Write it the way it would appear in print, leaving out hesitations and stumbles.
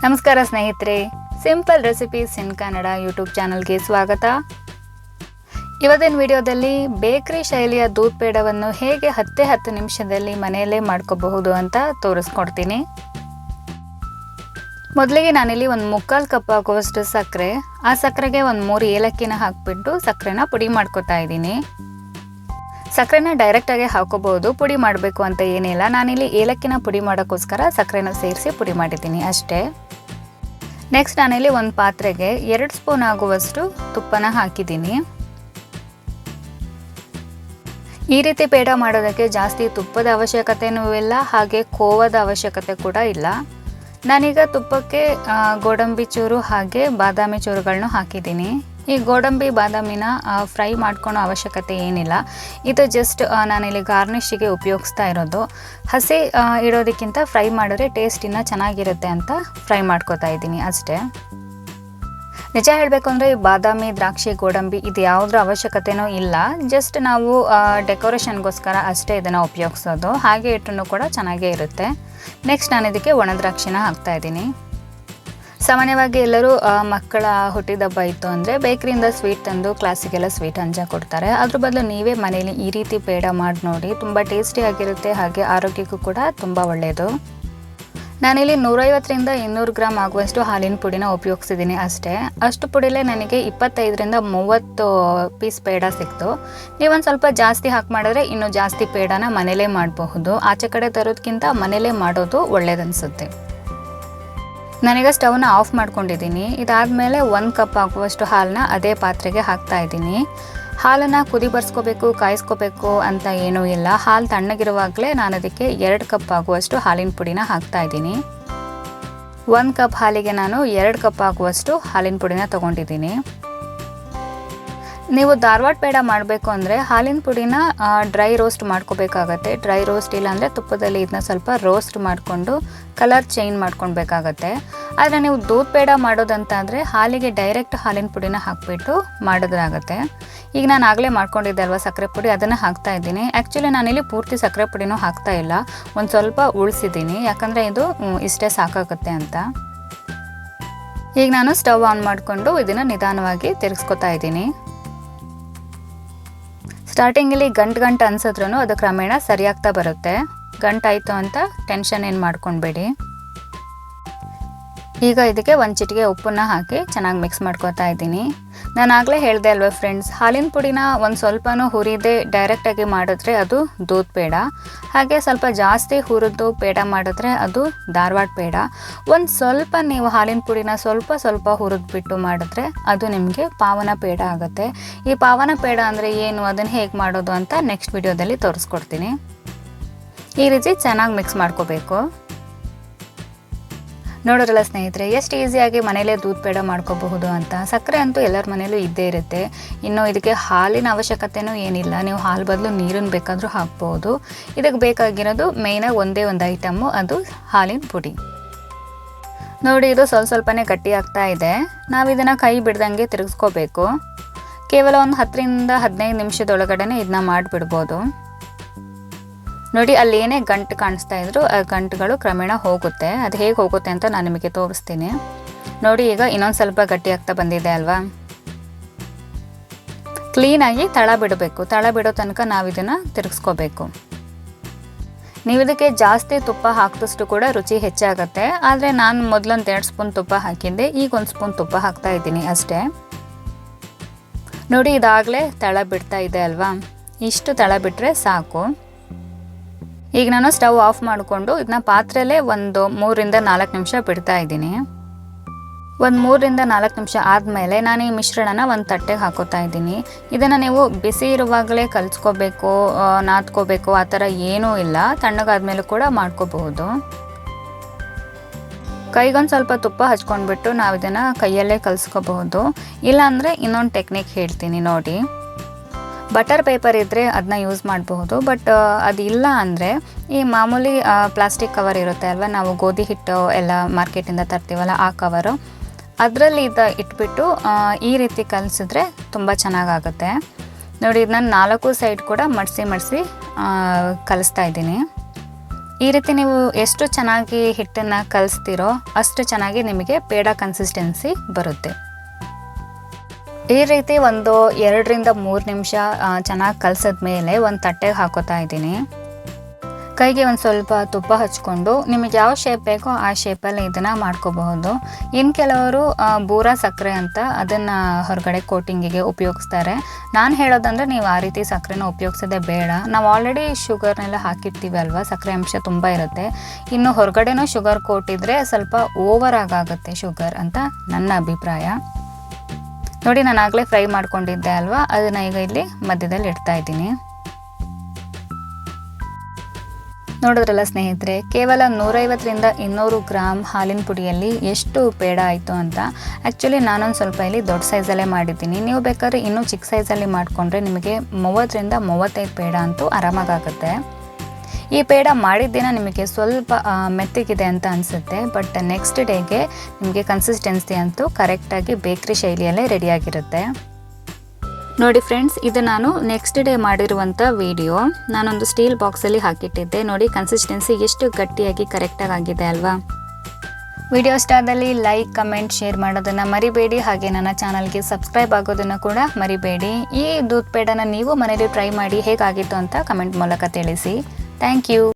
ನಮಸ್ಕಾರ ಸ್ನೇಹಿತರೆ, simple recipes ಇನ್ Kannada YouTube ಚಾನಲ್ಗೆ ಸ್ವಾಗತ. ಇವತ್ತಿನ ವಿಡಿಯೋದಲ್ಲಿ ಬೇಕರಿ ಶೈಲಿಯ ದೂದ್ ಪೇಡವನ್ನು ಹೇಗೆ 10 ನಿಮಿಷದಲ್ಲಿ ಮನೆಯಲ್ಲೇ ಮಾಡ್ಕೋಬಹುದು ಅಂತ ತೋರಿಸ್ಕೊಡ್ತೀನಿ. ಮೊದಲಿಗೆ ನಾನಿಲ್ಲಿ ಒಂದು 3/4 ಕಪ್ ಆಗುವಷ್ಟು ಸಕ್ಕರೆ, ಆ ಸಕ್ಕರೆಗೆ ಒಂದು 3 ಏಲಕ್ಕಿನ ಹಾಕಿಬಿಟ್ಟು ಸಕ್ಕರೆನ ಪುಡಿ ಮಾಡ್ಕೊತಾ ಇದ್ದೀನಿ. ಸಕ್ಕರೆನ ಡೈರೆಕ್ಟಾಗಿ ಹಾಕೋಬಹುದು, ಪುಡಿ ಮಾಡಬೇಕು ಅಂತ ಏನಿಲ್ಲ. ನಾನಿಲ್ಲಿ ಏಲಕ್ಕಿನ ಪುಡಿ ಮಾಡೋಕ್ಕೋಸ್ಕರ ಸಕ್ಕರೆನ ಸೇರಿಸಿ ಪುಡಿ ಮಾಡಿದ್ದೀನಿ ಅಷ್ಟೇ. ನೆಕ್ಸ್ಟ್ ನಾನಿಲ್ಲಿ ಒಂದು ಪಾತ್ರೆಗೆ 2 ಸ್ಪೂನ್ ಆಗುವಷ್ಟು ತುಪ್ಪನ ಹಾಕಿದ್ದೀನಿ. ಈ ರೀತಿ ಪೇಡ ಮಾಡೋದಕ್ಕೆ ಜಾಸ್ತಿ ತುಪ್ಪದ ಅವಶ್ಯಕತೆನೂ ಇಲ್ಲ, ಹಾಗೆ ಕೋವದ ಅವಶ್ಯಕತೆ ಕೂಡ ಇಲ್ಲ. ನಾನೀಗ ತುಪ್ಪಕ್ಕೆ ಗೋಡಂಬಿ ಚೂರು ಹಾಗೆ ಬಾದಾಮಿ ಚೂರುಗಳನ್ನೂ ಹಾಕಿದ್ದೀನಿ. ಈ ಗೋಡಂಬಿ ಬಾದಾಮಿನ ಫ್ರೈ ಮಾಡ್ಕೊಳೋ ಅವಶ್ಯಕತೆ ಏನಿಲ್ಲ. ಇದು ಜಸ್ಟ್ ನಾನಿಲ್ಲಿ ಗಾರ್ನಿಷಿಗೆ ಉಪಯೋಗಿಸ್ತಾ ಇರೋದು. ಹಸಿ ಇಡೋದಕ್ಕಿಂತ ಫ್ರೈ ಮಾಡಿದ್ರೆ ಟೇಸ್ಟ್ ಇನ್ನೂ ಚೆನ್ನಾಗಿರುತ್ತೆ ಅಂತ ಫ್ರೈ ಮಾಡ್ಕೋತಾ ಇದ್ದೀನಿ ಅಷ್ಟೇ. ನಿಜ ಹೇಳಬೇಕು ಅಂದರೆ ಈ ಬಾದಾಮಿ, ದ್ರಾಕ್ಷಿ, ಗೋಡಂಬಿ ಇದು ಯಾವುದ್ರ ಅವಶ್ಯಕತೆನೂ ಇಲ್ಲ. ಜಸ್ಟ್ ನಾವು ಡೆಕೋರೇಷನ್ಗೋಸ್ಕರ ಅಷ್ಟೇ ಇದನ್ನು ಉಪಯೋಗಿಸೋದು. ಹಾಗೆ ಇಟ್ಟರೂ ಕೂಡ ಚೆನ್ನಾಗೇ ಇರುತ್ತೆ. ನೆಕ್ಸ್ಟ್ ನಾನು ಇದಕ್ಕೆ ಒಣ ದ್ರಾಕ್ಷಿನ ಹಾಕ್ತಾ ಇದ್ದೀನಿ. ಸಾಮಾನ್ಯವಾಗಿ ಎಲ್ಲರೂ ಮಕ್ಕಳ ಹುಟ್ಟಿದಬ್ಬ ಇತ್ತು ಅಂದರೆ ಬೇಕರಿಯಿಂದ ಸ್ವೀಟ್ ತಂದು ಕ್ಲಾಸಿಗೆಲ್ಲ ಸ್ವೀಟ್ ಹಂಚ ಕೊಡ್ತಾರೆ. ಅದ್ರ ಬದಲು ನೀವೇ ಮನೇಲಿ ಈ ರೀತಿ ಪೇಡ ಮಾಡಿ ನೋಡಿ, ತುಂಬ ಟೇಸ್ಟಿಯಾಗಿರುತ್ತೆ, ಹಾಗೆ ಆರೋಗ್ಯಕ್ಕೂ ಕೂಡ ತುಂಬ ಒಳ್ಳೆಯದು. ನಾನಿಲ್ಲಿ 150ರಿಂದ 200 ಗ್ರಾಮ್ ಆಗುವಷ್ಟು ಹಾಲಿನ ಪುಡಿನ ಉಪಯೋಗಿಸಿದ್ದೀನಿ ಅಷ್ಟೇ. ಅಷ್ಟು ಪುಡಿಲೇ ನನಗೆ 25ರಿಂದ 30 ಪೀಸ್ ಪೇಡ ಸಿಕ್ತು. ನೀವೊಂದು ಸ್ವಲ್ಪ ಜಾಸ್ತಿ ಹಾಕಿ ಮಾಡಿದ್ರೆ ಇನ್ನೂ ಜಾಸ್ತಿ ಪೇಡನ ಮನೇಲೇ ಮಾಡಬಹುದು. ಆಚೆ ಕಡೆ ತರೋದಕ್ಕಿಂತ ಮನೇಲೇ ಮಾಡೋದು ಒಳ್ಳೇದನ್ಸುತ್ತೆ. ನಾನೀಗ ಸ್ಟವ್ನ ಆಫ್ ಮಾಡ್ಕೊಂಡಿದ್ದೀನಿ. ಇದಾದಮೇಲೆ 1 ಕಪ್ ಆಗುವಷ್ಟು ಹಾಲನ್ನ ಅದೇ ಪಾತ್ರೆಗೆ ಹಾಕ್ತಾ ಇದ್ದೀನಿ. ಹಾಲನ್ನು ಕುದಿ ಬರ್ಸ್ಕೋಬೇಕು, ಕಾಯಿಸ್ಕೋಬೇಕು ಅಂತ ಏನೂ ಇಲ್ಲ. ಹಾಲು ತಣ್ಣಗಿರುವಾಗಲೇ ನಾನು ಅದಕ್ಕೆ 2 ಕಪ್ ಆಗುವಷ್ಟು ಹಾಲಿನ ಪುಡಿನ ಹಾಕ್ತಾ ಇದ್ದೀನಿ. 1 ಕಪ್ ಹಾಲಿಗೆ ನಾನು 2 ಕಪ್ ಆಗುವಷ್ಟು ಹಾಲಿನ ಪುಡಿನ ತೊಗೊಂಡಿದ್ದೀನಿ. ನೀವು ಧಾರವಾಡ ಪೇಡ ಮಾಡಬೇಕು ಅಂದರೆ ಹಾಲಿನ ಪುಡಿನ ಡ್ರೈ ರೋಸ್ಟ್ ಮಾಡ್ಕೋಬೇಕಾಗತ್ತೆ. ಡ್ರೈ ರೋಸ್ಟ್ ಇಲ್ಲಾಂದರೆ ತುಪ್ಪದಲ್ಲಿ ಇದನ್ನ ಸ್ವಲ್ಪ ರೋಸ್ಟ್ ಮಾಡಿಕೊಂಡು ಕಲರ್ ಚೇಂಜ್ ಮಾಡ್ಕೊಳ್ಬೇಕಾಗತ್ತೆ. ಆದರೆ ನೀವು ದೂದ್ ಪೇಡ ಮಾಡೋದಂತಾದರೆ ಹಾಲಿಗೆ ಡೈರೆಕ್ಟ್ ಹಾಲಿನ ಪುಡಿನ ಹಾಕಿಬಿಟ್ಟು ಮಾಡೋದಾಗತ್ತೆ. ಈಗ ನಾನು ಆಗಲೇ ಮಾಡ್ಕೊಂಡಿದ್ದೆ ಅಲ್ವಾ ಸಕ್ಕರೆ ಪುಡಿ, ಅದನ್ನು ಹಾಕ್ತಾ ಇದ್ದೀನಿ. ಆ್ಯಕ್ಚುಲಿ ನಾನಿಲ್ಲಿ ಪೂರ್ತಿ ಸಕ್ಕರೆ ಪುಡಿನೂ ಹಾಕ್ತಾ ಇಲ್ಲ, ಒಂದು ಸ್ವಲ್ಪ ಉಳಿಸಿದ್ದೀನಿ, ಯಾಕಂದರೆ ಇದು ಇಷ್ಟೇ ಸಾಕಾಗುತ್ತೆ ಅಂತ. ಈಗ ನಾನು ಸ್ಟವ್ ಆನ್ ಮಾಡಿಕೊಂಡು ಇದನ್ನು ನಿಧಾನವಾಗಿ ತಿರುಗಿಸ್ಕೊತಾ ಇದ್ದೀನಿ. ಸ್ಟಾರ್ಟಿಂಗಲ್ಲಿ ಗಂಟು ಅನ್ಸಿದ್ರೂ ಅದು ಕ್ರಮೇಣ ಸರಿಯಾಗ್ತಾ ಬರುತ್ತೆ. ಗಂಟಾಯಿತು ಅಂತ ಟೆನ್ಷನ್ ಏನು ಮಾಡ್ಕೊಳ್ಬೇಡಿ. ಈಗ ಇದಕ್ಕೆ 1 ಚಿಟಿಕೆ ಉಪ್ಪನ್ನ ಹಾಕಿ ಚೆನ್ನಾಗಿ ಮಿಕ್ಸ್ ಮಾಡ್ಕೊತಾ ಇದ್ದೀನಿ. ನಾನು ಆಗಲೇ ಹೇಳಿದೆ ಅಲ್ವಾ ಫ್ರೆಂಡ್ಸ್, ಹಾಲಿನ ಪುಡಿನ ಒಂದು ಸ್ವಲ್ಪನೂ ಹುರಿದೆ ಡೈರೆಕ್ಟಾಗಿ ಮಾಡಿದ್ರೆ ಅದು ದೂದ್ ಪೇಡ, ಹಾಗೆ ಸ್ವಲ್ಪ ಜಾಸ್ತಿ ಹುರಿದು ಪೇಡ ಮಾಡಿದ್ರೆ ಅದು ಧಾರವಾಡ ಪೇಡ. ಒಂದು ಸ್ವಲ್ಪ ನೀವು ಹಾಲಿನ ಪುಡಿನ ಸ್ವಲ್ಪ ಹುರಿದ್ಬಿಟ್ಟು ಮಾಡಿದ್ರೆ ಅದು ನಿಮಗೆ ಪಾವನ ಪೇಡ ಆಗುತ್ತೆ. ಈ ಪಾವನ ಪೇಡ ಅಂದರೆ ಏನು, ಅದನ್ನು ಹೇಗೆ ಮಾಡೋದು ಅಂತ ನೆಕ್ಸ್ಟ್ ವಿಡಿಯೋದಲ್ಲಿ ತೋರಿಸ್ಕೊಡ್ತೀನಿ. ಈ ರೀತಿ ಚೆನ್ನಾಗಿ ಮಿಕ್ಸ್ ಮಾಡ್ಕೋಬೇಕು. ನೋಡೋರಲ್ಲ ಸ್ನೇಹಿತರೆ, ಎಷ್ಟು ಈಸಿಯಾಗಿ ಮನೇಲೇ ದೂದ್ ಪೇಡ ಮಾಡ್ಕೋಬಹುದು ಅಂತ. ಸಕ್ಕರೆ ಅಂತೂ ಎಲ್ಲರ ಮನೇಲೂ ಇದ್ದೇ ಇರುತ್ತೆ. ಇನ್ನು ಇದಕ್ಕೆ ಹಾಲಿನ ಅವಶ್ಯಕತೆನೂ ಏನಿಲ್ಲ, ನೀವು ಹಾಲು ಬದಲು ನೀರನ್ನು ಬೇಕಾದರೂ ಹಾಕ್ಬೋದು. ಇದಕ್ಕೆ ಬೇಕಾಗಿರೋದು ಮೇಯ್ನಾಗಿ ಒಂದೇ ಒಂದು ಐಟಮ್ಮು, ಅದು ಹಾಲಿನ ಪುಡಿ. ನೋಡಿ, ಇದು ಸ್ವಲ್ಪನೇ ಗಟ್ಟಿ ಆಗ್ತಾ ಇದೆ. ನಾವು ಇದನ್ನು ಕೈ ಬಿಡ್ದಂಗೆ ತಿರುಗಿಸ್ಕೋಬೇಕು. ಕೇವಲ ಒಂದು 10ರಿಂದ 15 ನಿಮಿಷದೊಳಗಡೆ ಇದನ್ನ ಮಾಡಿಬಿಡ್ಬೋದು. ನೋಡಿ, ಅಲ್ಲಿ ಏನೇ ಗಂಟು ಕಾಣಿಸ್ತಾ ಇದ್ರು ಆ ಗಂಟುಗಳು ಕ್ರಮೇಣ ಹೋಗುತ್ತೆ. ಅದು ಹೇಗೆ ಹೋಗುತ್ತೆ ಅಂತ ನಾನು ನಿಮಗೆ ತೋರಿಸ್ತೀನಿ. ನೋಡಿ, ಈಗ ಇನ್ನೊಂದು ಸ್ವಲ್ಪ ಗಟ್ಟಿ ಆಗ್ತಾ ಬಂದಿದೆ ಅಲ್ವಾ. ಕ್ಲೀನಾಗಿ ತಳ ಬಿಡಬೇಕು. ತಳ ಬಿಡೋ ತನಕ ನಾವು ಇದನ್ನು ತಿರುಗಿಸ್ಕೋಬೇಕು. ನೀವು ಇದಕ್ಕೆ ಜಾಸ್ತಿ ತುಪ್ಪ ಹಾಕಿದಷ್ಟು ಕೂಡ ರುಚಿ ಹೆಚ್ಚಾಗುತ್ತೆ. ಆದರೆ ನಾನು ಮೊದಲೊಂದು 2 ಸ್ಪೂನ್ ತುಪ್ಪ ಹಾಕಿದ್ದೆ, ಈಗ 1 ಸ್ಪೂನ್ ತುಪ್ಪ ಹಾಕ್ತಾ ಇದ್ದೀನಿ ಅಷ್ಟೇ. ನೋಡಿ, ಇದಾಗಲೇ ತಳ ಬಿಡ್ತಾ ಇದೆ ಅಲ್ವಾ. ಇಷ್ಟು ತಳ ಬಿಟ್ಟರೆ ಸಾಕು. ಈಗ ನಾನು ಸ್ಟವ್ ಆಫ್ ಮಾಡಿಕೊಂಡು ಇದನ್ನ ಪಾತ್ರೆಯಲ್ಲೇ ಒಂದು 3ರಿಂದ 4 ನಿಮಿಷ ಬಿಡ್ತಾ ಇದ್ದೀನಿ. ಒಂದು 3ರಿಂದ 4 ನಿಮಿಷ ಆದಮೇಲೆ ನಾನು ಈ ಮಿಶ್ರಣನ ಒಂದು ತಟ್ಟೆಗೆ ಹಾಕೋತಾ ಇದ್ದೀನಿ. ಇದನ್ನು ನೀವು ಬಿಸಿ ಇರುವಾಗಲೇ ಕಲಿಸ್ಕೋಬೇಕು, ನಾದ್ಕೋಬೇಕು ಆ ಥರ ಏನೂ ಇಲ್ಲ. ತಣ್ಣಗಾದ್ಮೇಲೆ ಕೂಡ ಮಾಡ್ಕೋಬಹುದು. ಕೈಗೊಂದು ಸ್ವಲ್ಪ ತುಪ್ಪ ಹಚ್ಕೊಂಡ್ಬಿಟ್ಟು ನಾವು ಇದನ್ನು ಕೈಯಲ್ಲೇ ಕಲಿಸ್ಕೋಬಹುದು. ಇಲ್ಲಾಂದರೆ ಇನ್ನೊಂದು ಟೆಕ್ನಿಕ್ ಹೇಳ್ತೀನಿ ನೋಡಿ. ಬಟರ್ ಪೇಪರ್ ಇದ್ದರೆ ಅದನ್ನ ಯೂಸ್ ಮಾಡಬಹುದು. ಬಟ್ ಅದಿಲ್ಲ ಅಂದರೆ ಈ ಮಾಮೂಲಿ ಪ್ಲಾಸ್ಟಿಕ್ ಕವರ್ ಇರುತ್ತೆ ಅಲ್ವಾ, ನಾವು ಗೋಧಿ ಹಿಟ್ಟು ಎಲ್ಲ ಮಾರ್ಕೆಟಿಂದ ತರ್ತೀವಲ್ಲ ಆ ಕವರು, ಅದರಲ್ಲಿ ಇಟ್ಬಿಟ್ಟು ಈ ರೀತಿ ಕಲಿಸಿದ್ರೆ ತುಂಬ ಚೆನ್ನಾಗಾಗುತ್ತೆ. ನೋಡಿ, ಇದನ್ನ 4 ಸೈಡ್ ಕೂಡ ಮಡಿಸಿ ಕಲಿಸ್ತಾ ಇದ್ದೀನಿ. ಈ ರೀತಿ ನೀವು ಎಷ್ಟು ಚೆನ್ನಾಗಿ ಹಿಟ್ಟನ್ನು ಕಲಿಸ್ತೀರೋ ಅಷ್ಟು ಚೆನ್ನಾಗಿ ನಿಮಗೆ ಪೇಡ ಕನ್ಸಿಸ್ಟೆನ್ಸಿ ಬರುತ್ತೆ. ಈ ರೀತಿ ಒಂದು 2 ರಿಂದ 3 ನಿಮಿಷ ಚೆನ್ನಾಗಿ ಕಲಸಿದ ಮೇಲೆ ಒಂದು ತಟ್ಟೆಗೆ ಹಾಕೋತಾ ಇದ್ದೀನಿ. ಕೈಗೆ ಒಂದು ಸ್ವಲ್ಪ ತುಪ್ಪ ಹಚ್ಕೊಂಡು ನಿಮಗೆ ಯಾವ ಶೇಪ್ ಬೇಕೋ ಆ ಶೇಪಲ್ಲಿ ಇದನ್ನು ಮಾಡ್ಕೋಬಹುದು. ಇನ್ನು ಕೆಲವರು ಬೂರಾ ಸಕ್ಕರೆ ಅಂತ ಅದನ್ನು ಹೊರಗಡೆ ಕೋಟಿಂಗಿಗೆ ಉಪಯೋಗಿಸ್ತಾರೆ. ನಾನು ಹೇಳೋದಂದರೆ ನೀವು ಆ ರೀತಿ ಸಕ್ಕರೆನ ಉಪಯೋಗಿಸೋದೇ ಬೇಡ. ನಾವು ಆಲ್ರೆಡಿ ಶುಗರ್ನೆಲ್ಲ ಹಾಕಿರ್ತೀವಿ ಅಲ್ವಾ, ಸಕ್ಕರೆ ಅಂಶ ತುಂಬ ಇರುತ್ತೆ. ಇನ್ನು ಹೊರಗಡೆನೂ ಶುಗರ್ ಕೊಟ್ಟಿದ್ರೆ ಸ್ವಲ್ಪ ಓವರ್ ಆಗುತ್ತೆ ಶುಗರ್ ಅಂತ ನನ್ನ ಅಭಿಪ್ರಾಯ. ನೋಡಿ, ನಾನು ಆಗಲೇ ಫ್ರೈ ಮಾಡ್ಕೊಂಡಿದ್ದೆ ಅಲ್ವಾ, ಅದನ್ನು ಈಗ ಇಲ್ಲಿ ಮಧ್ಯದಲ್ಲಿ ಇಡ್ತಾ ಇದ್ದೀನಿ. ನೋಡಿದ್ರಲ್ಲ ಸ್ನೇಹಿತರೆ, ಕೇವಲ 150 ರಿಂದ 200 ಗ್ರಾಮ್ ಹಾಲಿನ ಪುಡಿಯಲ್ಲಿ ಎಷ್ಟು ಪೇಡ ಆಯಿತು ಅಂತ. ಆ್ಯಕ್ಚುಲಿ ನಾನೊಂದು ಸ್ವಲ್ಪ ಇಲ್ಲಿ ದೊಡ್ಡ ಸೈಜಲ್ಲೇ ಮಾಡಿದ್ದೀನಿ. ನೀವು ಬೇಕಾದ್ರೆ ಇನ್ನೂ ಚಿಕ್ಕ ಸೈಜಲ್ಲಿ ಮಾಡಿಕೊಂಡ್ರೆ ನಿಮಗೆ 30 ರಿಂದ 35 ಪೇಡ ಅಂತೂ ಆರಾಮಾಗುತ್ತೆ. ಈ ಪೇಡ ಮಾಡಿದ ದಿನ ನಿಮಗೆ ಸ್ವಲ್ಪ ಮೆತ್ತಗಿದೆ ಅಂತ ಅನಿಸುತ್ತೆ, ಬಟ್ ನೆಕ್ಸ್ಟ್ ಡೇಗೆ ನಿಮಗೆ ಕನ್ಸಿಸ್ಟೆನ್ಸಿ ಅಂತೂ ಕರೆಕ್ಟಾಗಿ ಬೇಕ್ರಿ ಶೈಲಿಯಲ್ಲೇ ರೆಡಿಯಾಗಿರುತ್ತೆ. ನೋಡಿ ಫ್ರೆಂಡ್ಸ್, ಇದು ನಾನು ನೆಕ್ಸ್ಟ್ ಡೇ ಮಾಡಿರುವಂಥ ವಿಡಿಯೋ. ನಾನೊಂದು ಸ್ಟೀಲ್ ಬಾಕ್ಸಲ್ಲಿ ಹಾಕಿಟ್ಟಿದ್ದೆ. ನೋಡಿ ಕನ್ಸಿಸ್ಟೆನ್ಸಿ ಎಷ್ಟು ಗಟ್ಟಿಯಾಗಿ ಕರೆಕ್ಟಾಗಿ ಆಗಿದೆ ಅಲ್ವಾ. ವಿಡಿಯೋ ಇಷ್ಟ ಆದಲ್ಲಿ ಲೈಕ್, ಕಮೆಂಟ್, ಶೇರ್ ಮಾಡೋದನ್ನು ಮರಿಬೇಡಿ. ಹಾಗೆ ನನ್ನ ಚಾನಲ್ಗೆ ಸಬ್ಸ್ಕ್ರೈಬ್ ಆಗೋದನ್ನು ಕೂಡ ಮರಿಬೇಡಿ. ಈ ದೂದ್ ಪೇಡನ ನೀವು ಮನೇಲಿ ಟ್ರೈ ಮಾಡಿ ಹೇಗಾಗಿತ್ತು ಅಂತ ಕಮೆಂಟ್ ಮೂಲಕ ತಿಳಿಸಿ. Thank you.